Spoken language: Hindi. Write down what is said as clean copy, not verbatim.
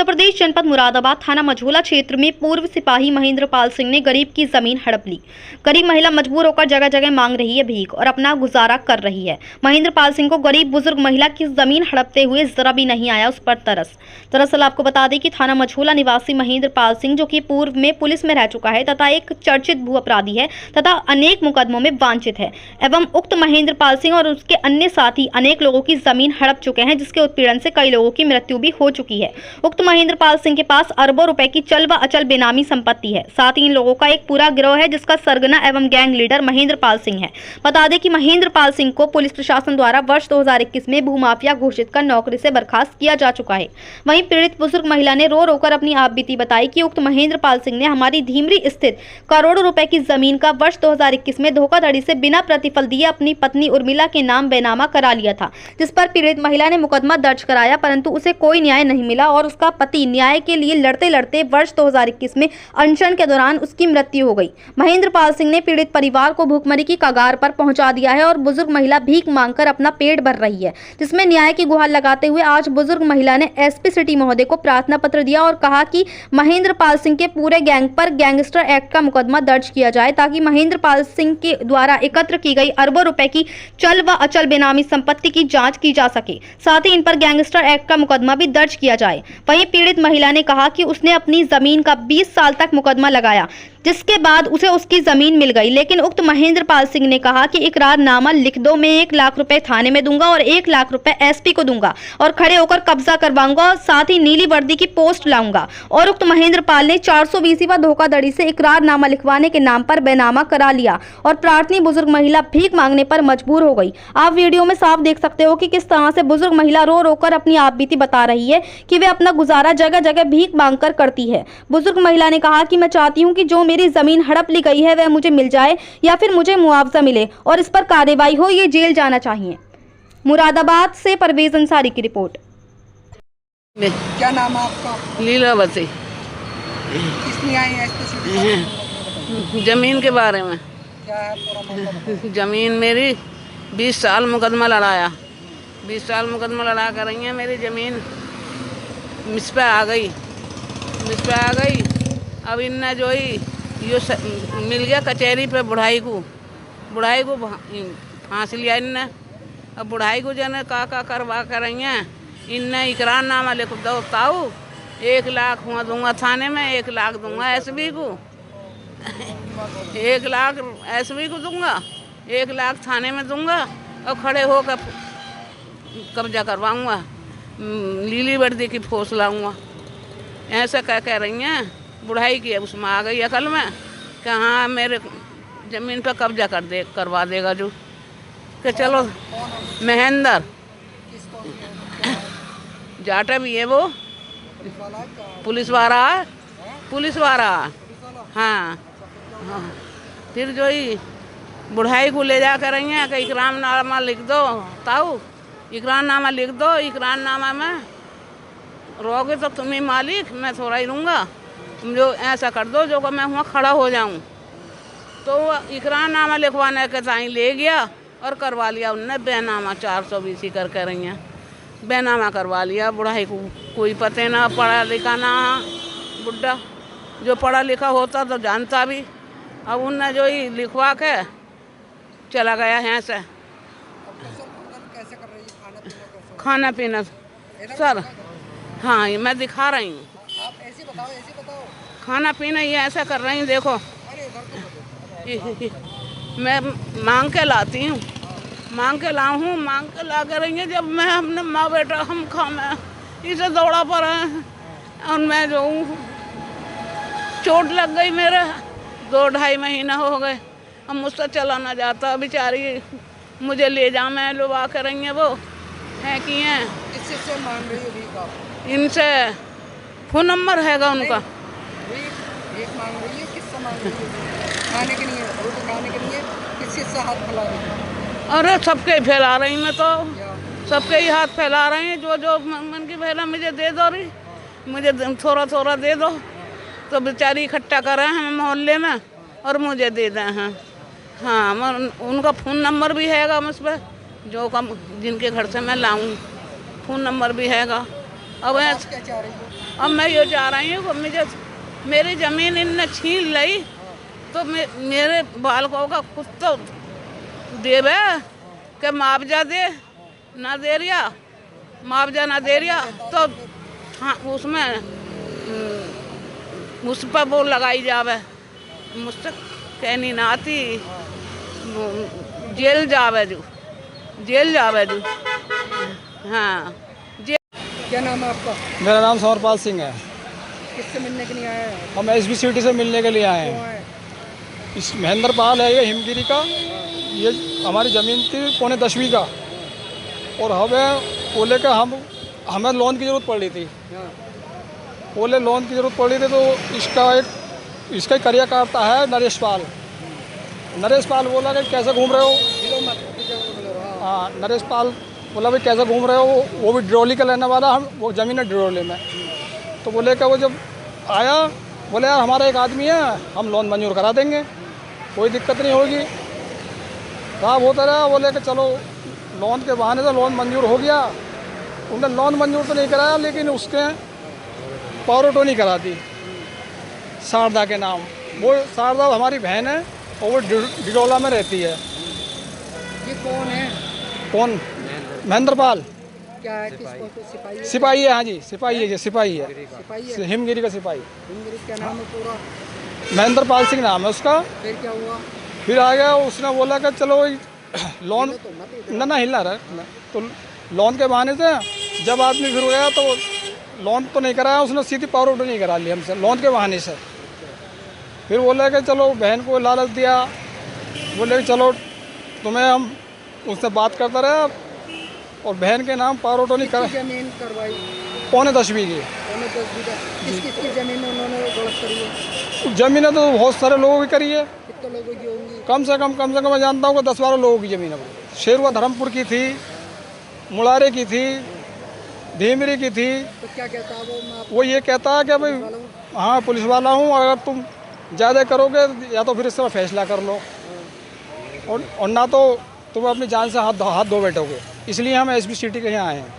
उत्तर प्रदेश जनपद मुरादाबाद थाना मझोला क्षेत्र में पूर्व सिपाही महेंद्र पाल सिंह ने गरीब की जमीन हड़प ली। गरीब महिला मजबूर होकर जगह जगह मांग रही है भीख और अपना गुजारा कर रही है। महेंद्र पाल सिंह को गरीब बुजुर्ग महिला की जमीन हड़पते हुए जरा भी नहीं आया उस पर तरस। दरअसल आपको बता दें कि थाना मझोला निवासी महेंद्र पाल सिंह, जो कि पूर्व में पुलिस में रह चुका है तथा एक चर्चित भू अपराधी है तथा अनेक मुकदमों में वांछित है, एवं उक्त महेंद्र पाल सिंह और उसके अन्य साथी अनेक लोगों की जमीन हड़प चुके हैं, जिसके उत्पीड़न से कई लोगों की मृत्यु भी हो चुकी है। उक्त महेंद्र पाल सिंह के पास अरबों रुपए की चल व अचल बेनामी संपत्ति है। साथ ही इन लोगों का एक पूरा गिरोह है, जिसका सरगना एवं गैंग लीडर महेंद्र पाल सिंह है। बता दें कि महेंद्र पाल सिंह को पुलिस प्रशासन द्वारा वर्ष 2021 में भूमाफिया घोषित कर नौकरी से बर्खास्त किया जा चुका है। वहीं पीड़ित बुजुर्ग महिला ने रो रोकर अपनी आपबीती बताई कि उक्त महेंद्र पाल सिंह ने हमारी धीमरी स्थित करोड़ों रुपए की जमीन का वर्ष 2021 में धोखाधड़ी से बिना प्रतिफल दिए अपनी पत्नी उर्मिला के नाम बेनामा करा लिया था, जिस पर पीड़ित महिला ने मुकदमा दर्ज कराया, परंतु उसे कोई न्याय नहीं मिला और उसका पति न्याय के लिए लड़ते लड़ते वर्ष 2021 में अनशन के दौरान उसकी मृत्यु हो गई। महेंद्र पाल सिंह ने पीड़ित परिवार को भूखमरी की कगार पर पहुंचा दिया है और बुजुर्ग महिला भीख मांगकर अपना पेट भर रही है, जिसमें न्याय की गुहार लगाते हुए आज बुजुर्ग महिला ने एसपी सिटी महोदय को प्रार्थना पत्र दिया और कहा कि महेंद्र पाल सिंह के पूरे गैंग पर गैंगस्टर एक्ट का मुकदमा दर्ज किया जाए, ताकि महेंद्र पाल सिंह के द्वारा एकत्र की गई अरबों रुपए की चल व अचल बेनामी संपत्ति की जांच की जा सके। साथ ही इन पर गैंगस्टर एक्ट का मुकदमा भी दर्ज किया जाए। वहीं पीड़ित महिला ने कहा कि उसने अपनी जमीन का 20 साल तक मुकदमा लगाया, जिसके बाद उसे उसकी जमीन मिल गई, लेकिन उक्त महेंद्र पाल सिंह ने कहा कि इकरारनामा लिख दो, मैं 1 लाख रुपए थाने में दूंगा और 1 लाख रुपए एसपी को दूंगा और खड़े होकर कब्जा करवाऊंगा और साथ ही नीली वर्दी की पोस्ट लाऊंगा। और उक्त महेंद्र पाल ने 420वां धोखाधड़ी से इकरारनामा लिखवाने के नाम पर बेनामा करा लिया और प्रार्थनी बुजुर्ग महिला भीख मांगने पर मजबूर हो गई। आप वीडियो में साफ देख सकते हो कि किस तरह से बुजुर्ग महिला रो रोकर अपनी आपबीती बता रही है कि वे अपना गुजारा जगह जगह भीख मांगकर करती है। बुजुर्ग महिला ने कहा कि मैं चाहती हूँ कि जो मेरी जमीन हड़प ली गई है वह मुझे मिल जाए या फिर मुझे मुआवजा मिले और इस पर कार्रवाई हो, ये जेल जाना चाहिए। मुरादाबाद से परवेज अंसारी की रिपोर्ट। क्या नाम है आपका? लीलावती। किसने आई है जमीन के बारे में? क्या है पूरा मामला? जमीन मेरी 20 साल मुकदमा लड़ाया, 20 साल मुकदमा लड़ा कर रही है। मेरी ज़मीन मिस पे आ गई, अब इनने जो ही यो मिल गया कचहरी पे बुढ़ाई को फांस लिया इनने। अब बुढ़ाई को जने का करवा कर रही हैं। इनने इकरारनामा लिख दो, ताऊ 1 लाख हुआ दूंगा थाने में, 1 लाख दूंगा एसबी को, 1 लाख एसबी को दूंगा, 1 लाख थाने में दूंगा और खड़े होकर कब्जा करवाऊंगा, नीली वर्दी की फोर्स लाऊंगा। ऐसा कह रही हैं। बुढ़ाई की उसमें आ गई अकल में कि हाँ मेरे ज़मीन पर कब्जा करवा देगा जो कि चलो महेंद्र जाटा भी है, वो पुलिस वाला हाँ। फिर जो ही बुढ़ाई को ले जा कर रही हैं कि इकरारनामा लिख दो, ताऊ इकरारनामा लिख दो, इकरारनामा में रहोगे तो तुम ही मालिक, मैं थोड़ा ही दूंगा, तुम जो ऐसा कर दो जो मैं वहाँ खड़ा हो जाऊँ। तो वो इकरारनामा लिखवाने के ताई ले गया और करवा लिया उनने बेनामा। 420 कर रही हैं, बेनामा करवा लिया। बुढ़ाई को कोई पता ना, पढ़ा लिखा ना बुढ़ा, जो पढ़ा लिखा होता तो जानता भी। अब उनने जो ही लिखवा के चला गया यहाँ से। खाना पीना सर, हाँ ये मैं दिखा रही हूँ, ऐसे बताओ। खाना पीना ये ऐसा कर रही हूँ। देखो मैं मांग के लाती हूँ, मांग के ला कर रही है। जब मैं हमने माँ बेटा हम खाना इसे दौड़ा पर हैं और मैं जो चोट लग गई, मेरे 2-2.5 महीना हो गए, अब मुझसे चला ना जाता। बेचारी मुझे ले जा, मैं लुबा कर रही है, वो है कि हैं। किससे मांग रही है भीख आप? इनसे फ़ोन नंबर हैगा उनका। भीख मांग रही है, किससे मांग रही है? खाने के लिए, रोटी खाने के लिए किससे हाथ फैला रही है? अरे सबके फैला रही, मैं तो सबके ही हाथ फैला रही हैं। जो मन की फैला मुझे दे दो रही, मुझे थोड़ा दे दो, तो बेचारी इकट्ठा कर रहे हैं मोहल्ले में और मुझे दे दें हैं। हाँ उनका फ़ोन नंबर भी हैगा मुझ पर, जो जिनके घर से मैं लाऊं फ़ोन नंबर भी हैगा। अब अब मैं ये जा रही हूँ कि मुझे मेरी ज़मीन इनने छीन ली तो मेरे बालकों का कुछ तो देवे के मुआवजा दे ना दे रिया, मुआवजा ना दे रिया तो हाँ उसमें मुझ पर वो लगाई जावे, मुझसे कहनी ना आती, जेल जावे जो, जेल जावे जो। हाँ क्या नाम है आपका? मेरा नाम समरपाल सिंह है। किससे मिलने के लिए आए हैं? हम एसबी सिटी से मिलने के लिए आए क्यों हैं। आए? इस महेंद्र पाल है ये हिमगिरी का, ये हमारी ज़मीन थी 9.10 का और हमें वो लेकर हमें लोन की ज़रूरत पड़ रही थी। हाँ, बोले लोन की ज़रूरत पड़ रही थी तो इसका ही कार्यकर्ता है नरेश पाल। नरेश पाल बोला कि कैसे घूम रहे हो? हिलो मत, पीछे बोलो, हाँ। हाँ, नरेश पाल बोला भाई कैसे घूम रहे हो? वो भी ड्रोली का लेने वाला, हम वो ज़मीन है ड्रोली में। तो बोले कि वो जब आया बोले यार हमारा एक आदमी है, हम लोन मंजूर करा देंगे, कोई दिक्कत नहीं होगी। साहब होता रहा, बोले कि चलो लोन के बहाने से लोन मंजूर हो गया। उन्होंने लोन मंजूर तो नहीं कराया लेकिन उसके पावर ऑटोनी करा दी शारदा के नाम। वो शारदा हमारी बहन है और वो डिडोला में रहती है। ये कौन है? कौन? महेंद्र पाल। क्या है? किसको? तो सिपाही है? सिपाही है, हाँ जी सिपाही है, ये सिपाही है, सिपाही है? हिमगिरी का सिपाही। हिमगिरी क्या नाम है पूरा? महेंद्र पाल सिंह नाम है उसका। फिर क्या हुआ? फिर आ गया, उसने बोला कि चलो लोन तो मत ही ना हिलना रहा, तो लोन के बहाने से जब आदमी फिर गया तो लोन तो नहीं कराया, उसने सीधी पावर ऑटो नहीं करा लिया हमसे लोन के बहाने से। फिर बोला कि चलो बहन को लालच दिया, बोले कि चलो तुम्हें हम उससे बात करता रहे और बहन के नाम पावर ऑटो नहीं करा। जमीन करवाई 9.10 की। 10 बीघा। किसकी जमीन उन्होंने गलत करी है? ज़मीनें तो बहुत सारे लोगों की करी है, कितने लोगों की होंगी? कम से कम मैं जानता हूँ कि 10-12 लोगों की ज़मीन है। शेरवा धर्मपुर की थी, मुलारे की थी, धीमरी की थी। तो क्या कहता है वो? वो ये कहता है कि भाई वाला हूँ। हाँ पुलिस वाला हूँ, अगर तुम ज़्यादा करोगे या तो फिर इस तरह फैसला कर लो और ना तो तुम अपनी जान से हाथ धो बैठोगे। इसलिए हम एसबी सिटी के यहाँ आए हैं।